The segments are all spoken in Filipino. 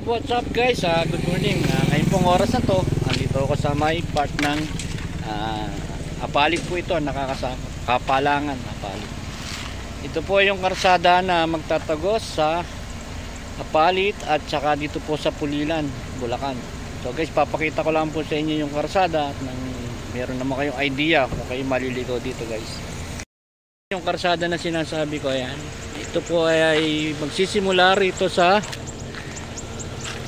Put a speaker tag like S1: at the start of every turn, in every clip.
S1: what's up guys? Good morning. Ngayon pong oras na to, andito ako sa may part ng Apalit po ito, Kapalangan, Apalit. Ito po yung karsada na magtatagos sa Apalit at saka dito po sa Pulilan, Bulacan. So guys, papakita ko lang po sa inyo yung karsada at meron naman kayong idea kung kayo maliligo dito guys. Yung karsada na sinasabi ko, ayan. Ito po ay magsisimula rito sa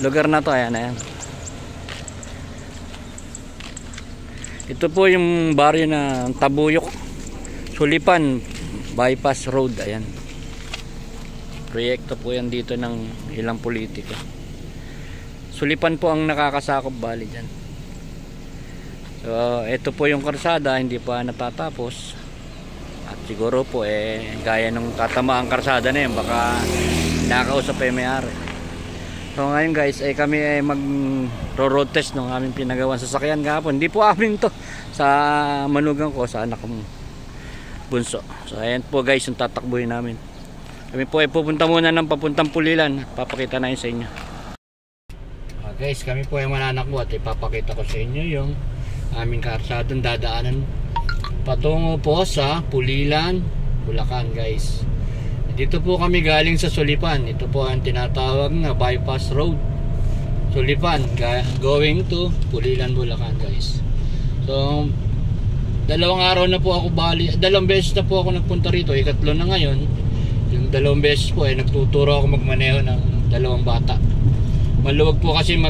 S1: lugar na to, ayan, ayan. Ito po yung baryo na Tabuyok, Sulipan Bypass Road, ayan. Proyekto po yan dito ng ilang politiko. Sulipan po ang nakakasakop bali dyan. So ito po yung karsada, hindi pa natatapos. At siguro po gaya ng tatama ang karsada na yan, baka nakausap pa yung may-ari. So ngayon guys, kami mag-road test ng aming pinagawang sasakyan kahapon. Hindi po amin to, sa manugang ko, sa anak kong bunso. So ayan po guys yung tatakbuhin namin. Kami po pupunta muna ng papuntang Pulilan. Papakita na yun sa inyo. Guys, kami po ay mananakbo at ipapakita ko sa inyo yung aming karsadang dadaanan patungo po sa Pulilan, Bulacan guys. Dito po kami galing sa Sulipan. Ito po ang tinatawag na bypass road, Sulipan going to Pulilan, Bulacan guys. So dalawang araw na po ako dalawang beses na po ako nagpunta rito, ikatlo na ngayon. Yung dalawang beses po nagtuturo ako magmaneho ng dalawang bata. Maluwag po kasi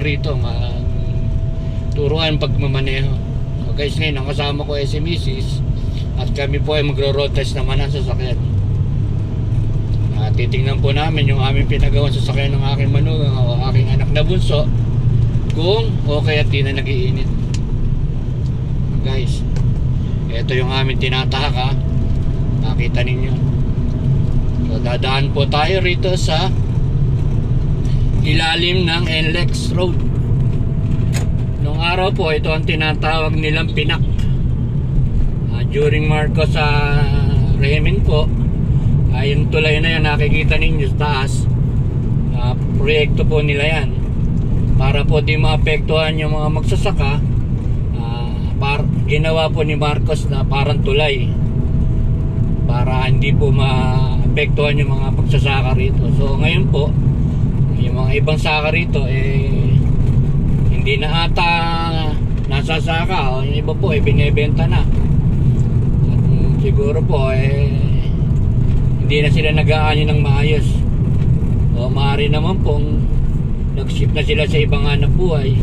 S1: rito turuan pagmamaneho. So guys, ngayon ang kasama ko si Mrs. at kami po ay magro-road test naman ang sasakyan. Titingnan po namin yung aming pinagawang sasakyan ng aking manugang o aking anak na bunso kung okay at di na nag-iinit. Guys, ito yung aming tinatahak, nakita ninyo. So dadaan po tayo rito sa ilalim ng NLEX Road. Noong araw po, ito ang tinatawag nilang Pinak. During Marcos rehimen po, yung tulay na yan nakikita ninyo sa taas, proyekto po nila yan para po di maapektuhan yung mga magsasaka. Ginawa po ni Marcos na parang tulay para hindi po maapektuhan yung mga magsasaka rito. So ngayon po, yung mga ibang saka rito hindi na ata nasasaka, yung iba po binebenta na. At siguro po hindi na sila nag-aanyo ng maayos, o maaari naman pong nag-ship na sila sa ibang hanap buhay.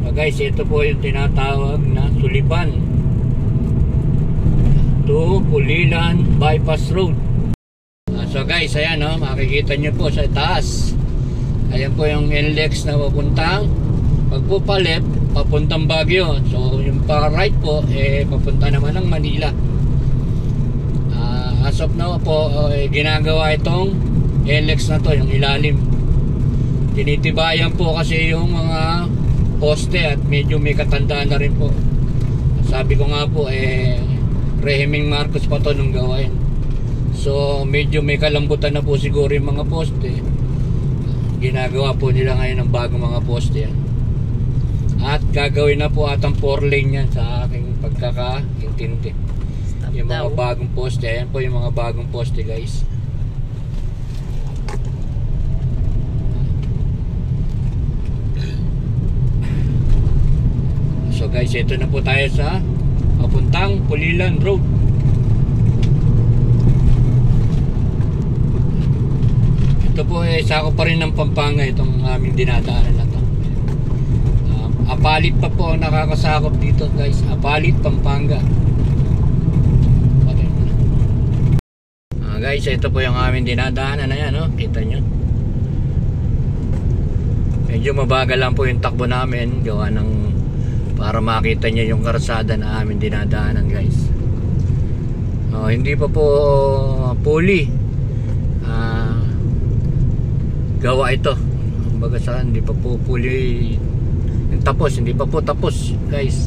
S1: So guys, ito po yung tinatawag na Sulipan to Pulilan Bypass Road. So guys, ayan makikita nyo po sa taas, ayan po yung NLEX na papuntang pagpupalit papuntang Baguio. So yung para right po papunta naman ng Manila. As of now po, ginagawa itong NLEX na to, yung ilalim. Tinitibayan po kasi yung mga poste at medyo may katandaan na rin po. Sabi ko nga po, rehimeng Marcos pa to nung gawain. So medyo may kalambutan na po siguro yung mga poste. Ginagawa po nila ngayon ng bagong mga poste yan. At gagawin na po atang 4 lane yan sa aking pagkakaintindi. Yung mga bagong poste, ayan po yung mga bagong poste guys. So guys, ito na po tayo sa papuntang Pulilan Road. Ito po sako pa rin ng Pampanga itong aming dinadaanan na to. Apalit pa po ang nakakasakop dito guys, Apalit, Pampanga. Guys, ito po yung aming dinadaanan na yan, kita nyo. Medyo mabagal lang po yung takbo namin, gawa ng para makita nyo yung karsada na aming dinadaanan guys. Hindi pa po fully gawa ito, kumbaga hindi pa po fully tapos, hindi pa po tapos guys.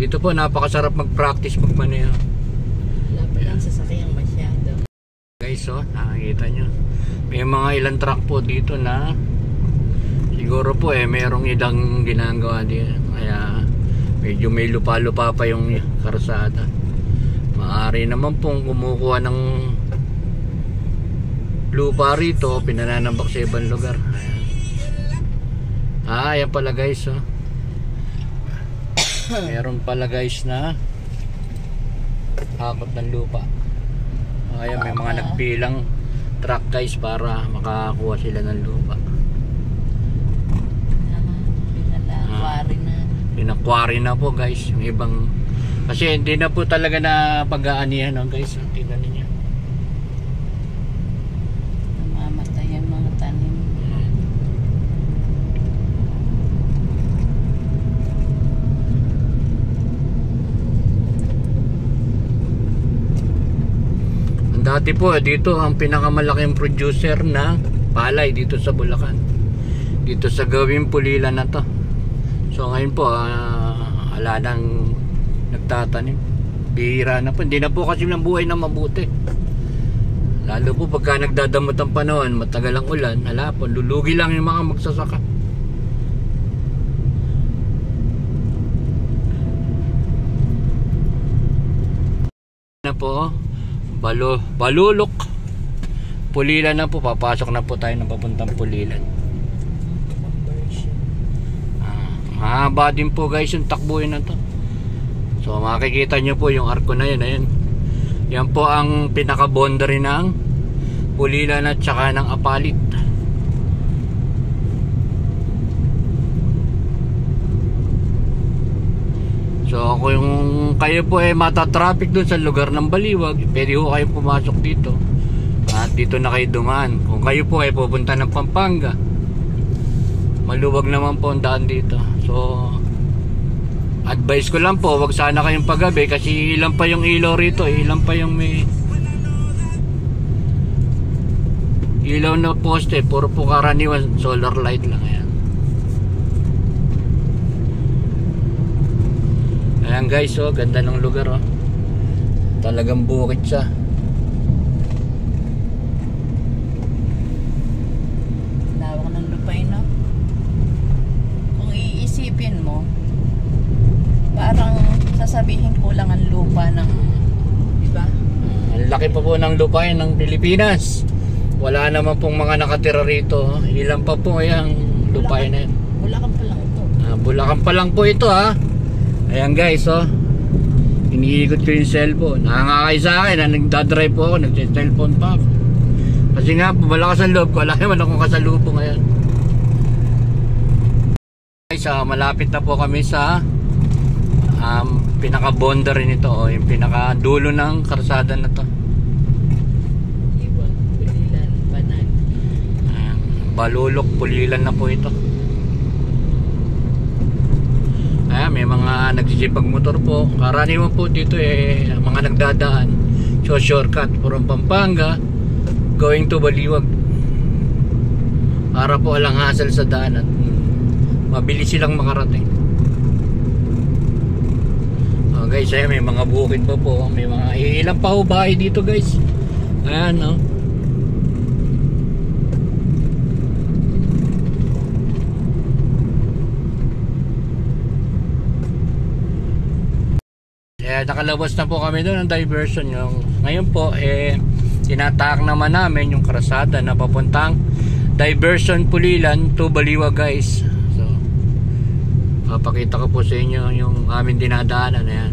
S1: Dito po napakasarap mag-practice magmaneho.
S2: Wala pa lang sasakyan masyado.
S1: Guys, oh, nakikita nyo. May mga ilang truck po dito na siguro po merong ilang ginagawa dito. Kaya medyo may lupa-lupa pa yung karsada. Maaari naman pong kumukuha ng lupa rito, pinananambak sa ibang lugar. Ayan pala guys, oh. Meron pala guys na hakot ng lupa. Ayan, may mga nagpilang truck guys para makakuha sila ng lupa. Pinakwari na po guys yung ibang, kasi hindi na po talaga na pag-aanihan, no, guys. Tingnan niyo.
S2: Namamatay ang mga tanim.
S1: Dati po dito ang pinakamalaking producer na palay dito sa Bulacan, dito sa gawing Pulilan na to. So ngayon po wala nang nagtatanim, bihira na po, hindi na po kasi ng buhay na mabuti. Lalo po pagka nagdadamot ang panahon, matagal ang ulan, hala po, lulugi lang yung mga magsasaka. Na po Balulok Pulilan na po, papasok na po tayo ng papuntang Pulilan. Mahaba din po guys yung takbuhin na to. So makikita nyo po yung arko na yun, ayun. Yan po ang pinaka boundary ng Pulilan at saka ng Apalit. So kung kayo po matatraffic dun sa lugar ng Baliwag, pwede po kayo pumasok dito at dito na kayo dumaan. Kung kayo po ay pupunta ng Pampanga, maluwag naman po ang daan dito. So advice ko lang po, wag sana kayong paggabi kasi ilan pa yung ilaw rito, ilan pa yung may ilaw na poste, puro po karaniwan solar light lang. Ayan guys, oh, ganda ng lugar, oh. Talagang bukid siya.
S2: Lawak ng lupay, no? Kung iisipin mo, parang sasabihin kulang ang lupa ng, diba?
S1: Ang laki pa po ng lupain ng Pilipinas. Wala naman pong mga nakatira rito. Ilan pa po yung lupain na yan.
S2: Bulacan pa lang ito.
S1: Bulacan pa lang po ito, ha. Ayan guys, oh. Iniikot ko yung cellphone. Nakangakay sa akin na nagdadrive po ako, nag-cellphone pa ako. Kasi nga po, malakas ang loob ko. Wala naman akong kasalubong ngayon. Guys, malapit na po kami sa pinaka-boundary nito, oh, yung pinaka-dulo ng karsada na to.
S2: Pulilan, Banan.
S1: Balulok, Pulilan na po ito. May mga nagsisipag motor po. Karaniwan po dito mga nagdadaan. So shortcut from Pampanga going to Baliwag para po alang hassle sa daan at mabilis silang makarating. Guys, may mga bukid pa po. May mga ilang pa ho bahay dito guys. Ayan, no. Nakalabas na po kami doon ng diversion. Ngayon po tinataak naman namin yung karsada na papuntang diversion Pulilan to Baliwag guys. So papakita ko po sa inyo yung aming dinadaanan. Ayan.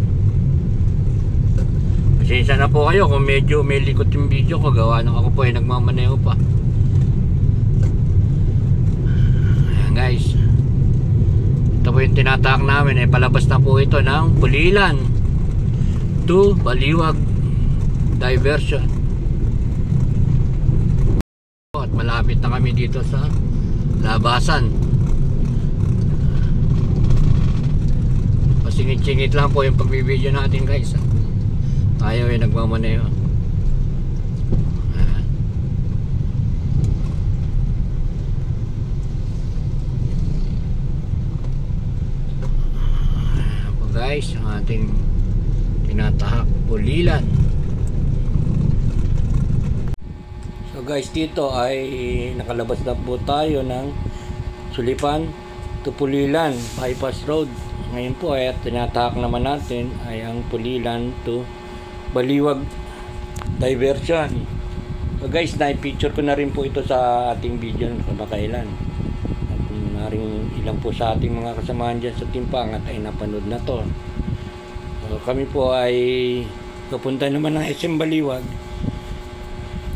S1: Pasensya na po kayo kung medyo may likot yung video ko, gawa nang ako po nagmamaneho pa. Ayan guys, ito po yung tinataak namin, palabas na po ito ng Pulilan to Baliwag diversion. At malapit na kami dito sa labasan. Pasingit-singit lang po yung pagbibideo natin guys. Tayo ay nagmamaneho. guys ang ating tinatahak Pulilan. So guys, dito ay nakalabas na po tayo ng Sulipan to Pulilan bypass road. Ngayon po ay tinatahak naman natin ay ang Pulilan to Baliwag diversion. So guys, na-picture ko na rin po ito sa ating video ng kamakailan. At maring ilang po sa ating mga kasamahan dyan sa Timpangat ay napanood na to. So kami po ay pupunta naman ng SM Baliwag.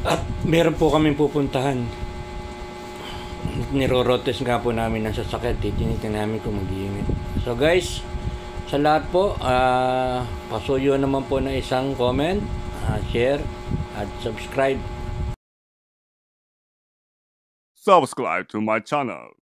S1: At meron po kaming pupuntahan. Nirorotes nga po namin ang sasakyan. Titinitin namin kung mag-iingat. So guys, sa lahat po, pasuyo naman po na isang comment, share, at subscribe.
S3: Subscribe to my channel.